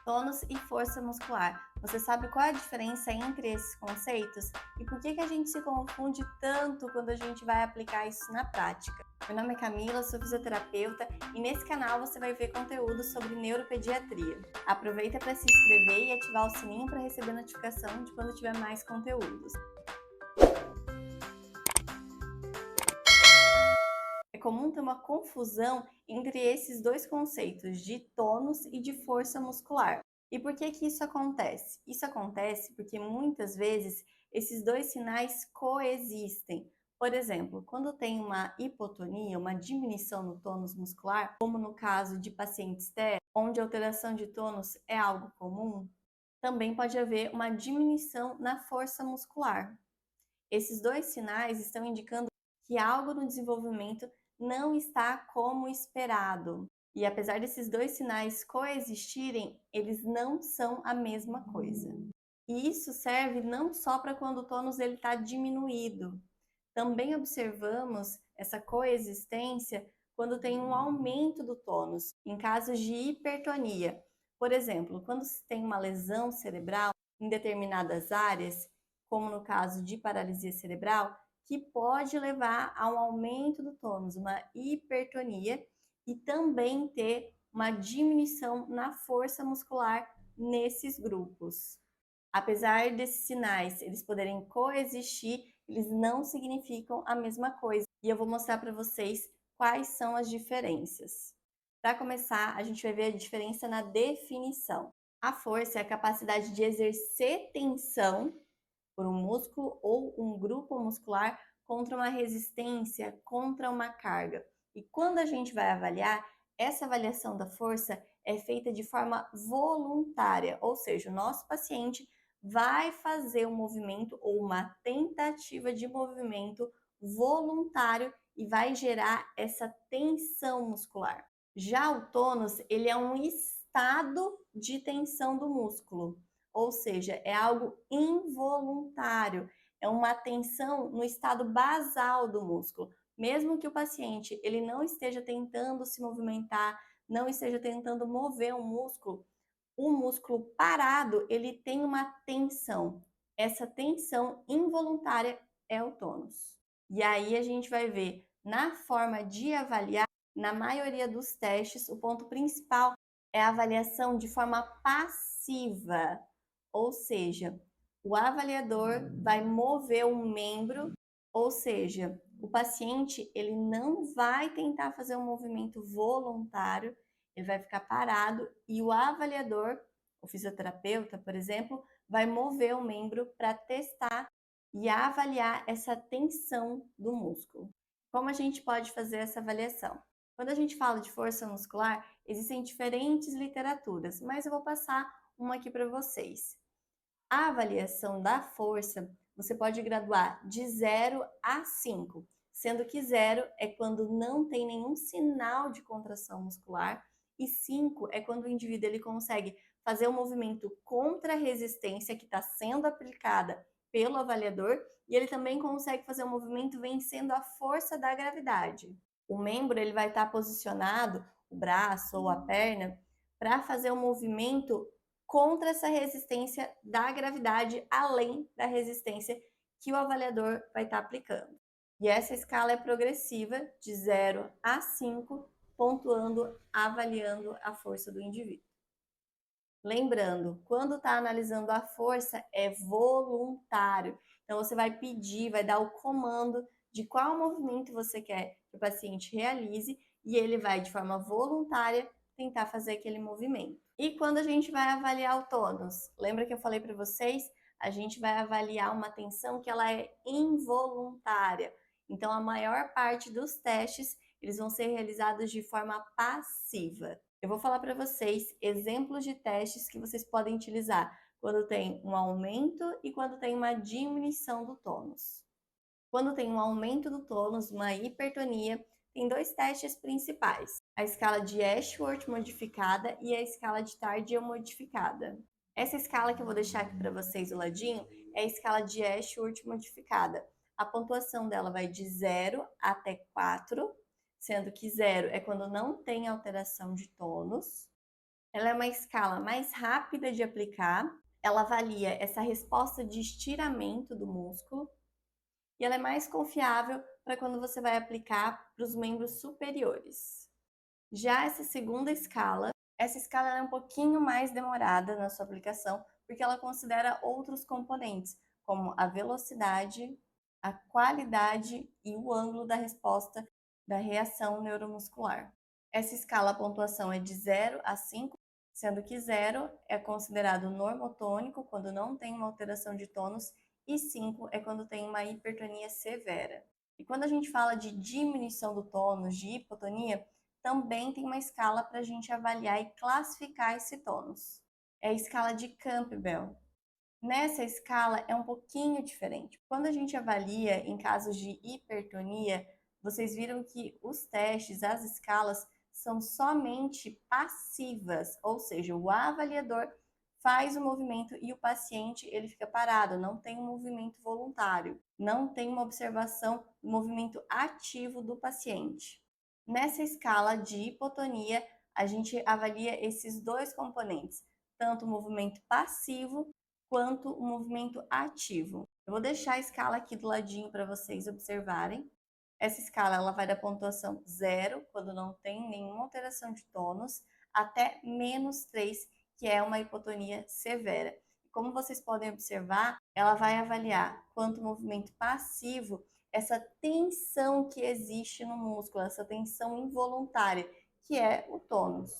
Tônus e força muscular. Você sabe qual é a diferença entre esses conceitos? E por que a gente se confunde tanto quando a gente vai aplicar isso na prática? Meu nome é Camila, sou fisioterapeuta e nesse canal você vai ver conteúdo sobre neuropediatria. Aproveita para se inscrever e ativar o sininho para receber notificação de quando tiver mais conteúdos. É comum ter uma confusão entre esses dois conceitos de tônus e de força muscular. E por que isso acontece? Isso acontece porque muitas vezes esses dois sinais coexistem. Por exemplo, quando tem uma hipotonia, uma diminuição no tônus muscular, como no caso de pacientes TER, onde a alteração de tônus é algo comum, também pode haver uma diminuição na força muscular. Esses dois sinais estão indicando que algo no desenvolvimento não está como esperado. E apesar desses dois sinais coexistirem, eles não são a mesma coisa. E isso serve não só para quando o tônus está diminuído. Também observamos essa coexistência quando tem um aumento do tônus, em casos de hipertonia. Por exemplo, quando se tem uma lesão cerebral em determinadas áreas, como no caso de paralisia cerebral, que pode levar a um aumento do tônus, uma hipertonia, e também ter uma diminuição na força muscular nesses grupos. Apesar desses sinais eles poderem coexistir, eles não significam a mesma coisa. E eu vou mostrar para vocês quais são as diferenças. Para começar, a gente vai ver a diferença na definição. A força é a capacidade de exercer tensão por um músculo ou um grupo muscular contra uma resistência, contra uma carga. E quando a gente vai avaliar, essa avaliação da força é feita de forma voluntária, ou seja, o nosso paciente vai fazer um movimento ou uma tentativa de movimento voluntário e vai gerar essa tensão muscular. Já o tônus, ele é um estado de tensão do músculo, ou seja, é algo involuntário, é uma tensão no estado basal do músculo. Mesmo que o paciente ele não esteja tentando se movimentar, não esteja tentando mover o músculo parado, ele tem uma tensão. Essa tensão involuntária é o tônus. E aí a gente vai ver na forma de avaliar, na maioria dos testes, o ponto principal é a avaliação de forma passiva, ou seja, o avaliador vai mover um membro, ou seja, o paciente ele não vai tentar fazer um movimento voluntário, ele vai ficar parado e o avaliador, o fisioterapeuta, por exemplo, vai mover o membro para testar e avaliar essa tensão do músculo. Como a gente pode fazer essa avaliação? Quando a gente fala de força muscular, existem diferentes literaturas, mas eu vou passar uma aqui para vocês. A avaliação da força, você pode graduar de 0 a 5, sendo que 0 é quando não tem nenhum sinal de contração muscular e 5 é quando o indivíduo ele consegue fazer um movimento contra a resistência que está sendo aplicada pelo avaliador e ele também consegue fazer um movimento vencendo a força da gravidade. O membro ele vai estar posicionado, o braço ou a perna, para fazer um movimento contra essa resistência da gravidade, além da resistência que o avaliador vai estar aplicando. E essa escala é progressiva, de 0 a 5, pontuando, avaliando a força do indivíduo. Lembrando, quando está analisando a força, é voluntário. Então, você vai pedir, vai dar o comando de qual movimento você quer que o paciente realize e ele vai, de forma voluntária, tentar fazer aquele movimento. E quando a gente vai avaliar o tônus? Lembra que eu falei para vocês? A gente vai avaliar uma tensão que ela é involuntária. Então, a maior parte dos testes, eles vão ser realizados de forma passiva. Eu vou falar para vocês exemplos de testes que vocês podem utilizar quando tem um aumento e quando tem uma diminuição do tônus. Quando tem um aumento do tônus, uma hipertonia, tem dois testes principais: a escala de Ashworth modificada e a escala de Tardieu modificada. Essa escala que eu vou deixar aqui para vocês do ladinho é a escala de Ashworth modificada. A pontuação dela vai de 0 até 4, sendo que 0 é quando não tem alteração de tônus, Ela é uma escala mais rápida de aplicar, ela avalia essa resposta de estiramento do músculo e ela é mais confiável para quando você vai aplicar para os membros superiores. Já essa segunda escala, essa escala é um pouquinho mais demorada na sua aplicação, porque ela considera outros componentes, como a velocidade, a qualidade e o ângulo da resposta da reação neuromuscular. Essa escala, a pontuação é de 0 a 5, sendo que 0 é considerado normotônico, quando não tem uma alteração de tônus, e 5 é quando tem uma hipertonia severa. E quando a gente fala de diminuição do tônus, de hipotonia, também tem uma escala para a gente avaliar e classificar esse tônus. É a escala de Campbell. Nessa escala é um pouquinho diferente. Quando a gente avalia em casos de hipertonia, vocês viram que os testes, as escalas, são somente passivas, ou seja, o avaliador faz o movimento e o paciente ele fica parado, não tem um movimento voluntário, não tem uma observação do movimento ativo do paciente. Nessa escala de hipotonia, a gente avalia esses dois componentes, tanto o movimento passivo quanto o movimento ativo. Eu vou deixar a escala aqui do ladinho para vocês observarem. Essa escala ela vai da pontuação 0, quando não tem nenhuma alteração de tônus, até -3, que é uma hipotonia severa. Como vocês podem observar, ela vai avaliar quanto o movimento passivo, essa tensão que existe no músculo, essa tensão involuntária, que é o tônus.